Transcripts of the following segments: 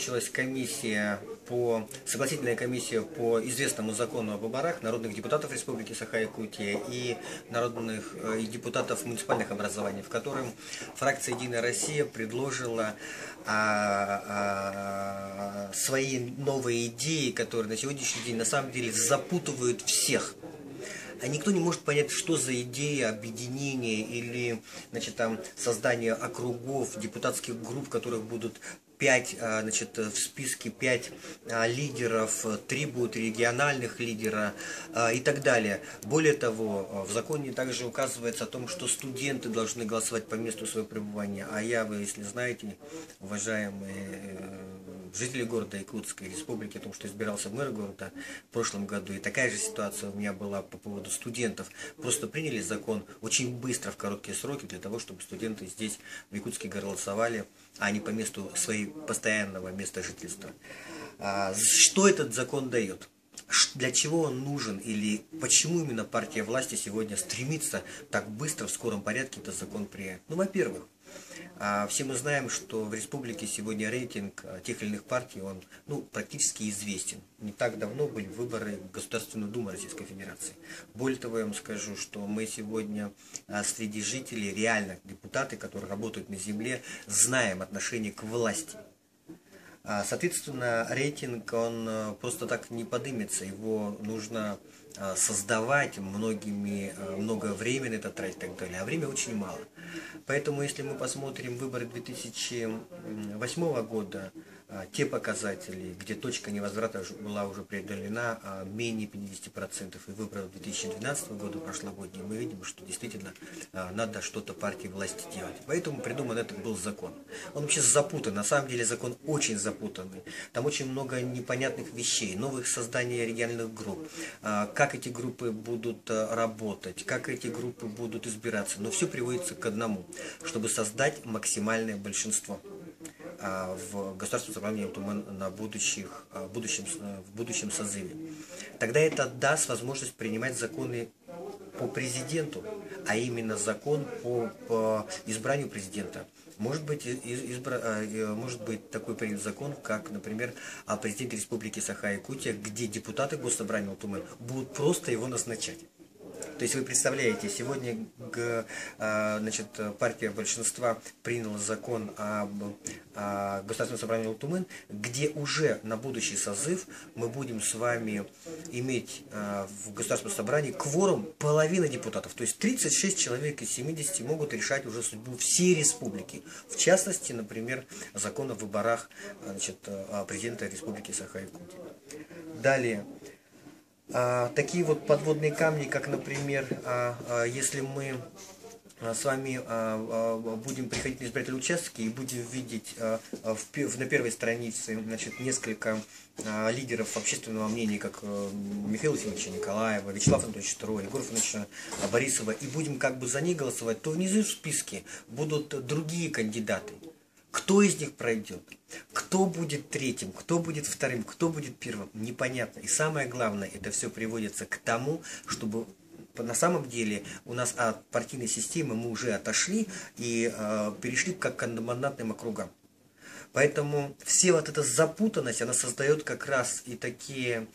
закончилась согласительная комиссия по известному закону о выборах народных депутатов Республики Саха-Якутия и и депутатов муниципальных образований, в котором фракция «Единая Россия» предложила свои новые идеи, которые на сегодняшний день на самом деле запутывают всех. А никто не может понять, что за идея объединения или создания округов, депутатских групп, в которых будут 5, в списке 5 лидеров, 3 будут региональных лидера и так далее. Более того, в законе также указывается о том, что студенты должны голосовать по месту своего пребывания. А вы, если знаете, уважаемые жители города Якутской Республики, о том, что избирался в мэр города в прошлом году, и такая же ситуация у меня была по поводу студентов. Просто приняли закон очень быстро, в короткие сроки, для того, чтобы студенты здесь, в Якутске, голосовали, а не по месту своего постоянного места жительства. Что этот закон дает? Для чего он нужен или почему именно партия власти сегодня стремится так быстро, в скором порядке этот закон принять? Ну, во-первых, все мы знаем, что в республике сегодня рейтинг тех или иных партий, он практически известен. Не так давно были выборы в Государственную Думу Российской Федерации. Более того, я вам скажу, что мы сегодня среди жителей, реально депутаты, которые работают на земле, знаем отношение к власти. Соответственно, рейтинг, он просто так не поднимется, его нужно создавать, много времени это тратить и так далее, а время очень мало. Поэтому, если мы посмотрим выборы 2008 года, те показатели, где точка невозврата была уже преодолена менее 50%, и выборы 2012 года прошлогодние, мы видим, что действительно надо что-то партии власти делать. Поэтому придуман этот был закон. Он вообще запутан, на самом деле закон очень запутанный. Там очень много непонятных вещей, новых созданий региональных групп, как эти группы будут работать, как эти группы будут избираться. Но все приводится к одному, чтобы создать максимальное большинство в Государственном собрании в будущем созыве. Тогда это даст возможность принимать законы по президенту, а именно закон по избранию президента. Может быть такой принят закон, как, например, о президенте Республики Саха-Якутия, где депутаты Госсобрания Ултумен будут просто его назначать. То есть вы представляете, сегодня партия большинства приняла закон о Государственном собрании Ултумен, где уже на будущий созыв мы будем с вами иметь в Государственном собрании кворум половины депутатов. То есть 36 человек из 70 могут решать уже судьбу всей республики. В частности, например, закон о выборах президента Республики Саха-Якутия. Далее. Такие вот подводные камни, как, например, если мы с вами будем приходить на избирательные участки и будем видеть на первой странице несколько лидеров общественного мнения, как Михаила Васильевича Николаева, Вячеслава Анатольевича Трой, Егора Ивановича Борисова, и будем за них голосовать, то внизу в списке будут другие кандидаты. Кто из них пройдет? Кто будет третьим? Кто будет вторым? Кто будет первым? Непонятно. И самое главное, это все приводится к тому, чтобы на самом деле у нас от партийной системы мы уже отошли и перешли к одномандатным округам. Поэтому все вот эта запутанность, она создает как раз и такие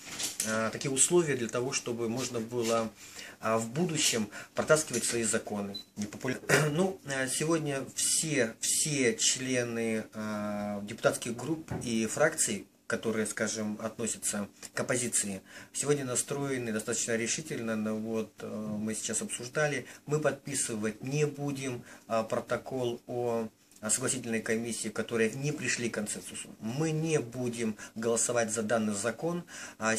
условия для того, чтобы можно было в будущем протаскивать свои законы. Сегодня все члены депутатских групп и фракций, которые, скажем, относятся к оппозиции, сегодня настроены достаточно решительно. Мы сейчас обсуждали, мы подписывать не будем протокол о согласительной комиссии, которые не пришли к консенсусу. Мы не будем голосовать за данный закон.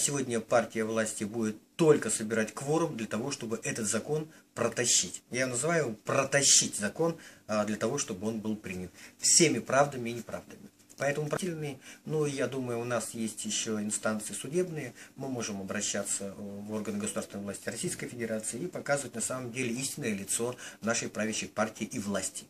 Сегодня партия власти будет только собирать кворум для того, чтобы этот закон протащить. Я называю протащить закон для того, чтобы он был принят. Всеми правдами и неправдами. Поэтому я думаю, у нас есть еще инстанции судебные, мы можем обращаться в органы государственной власти Российской Федерации и показывать на самом деле истинное лицо нашей правящей партии и власти.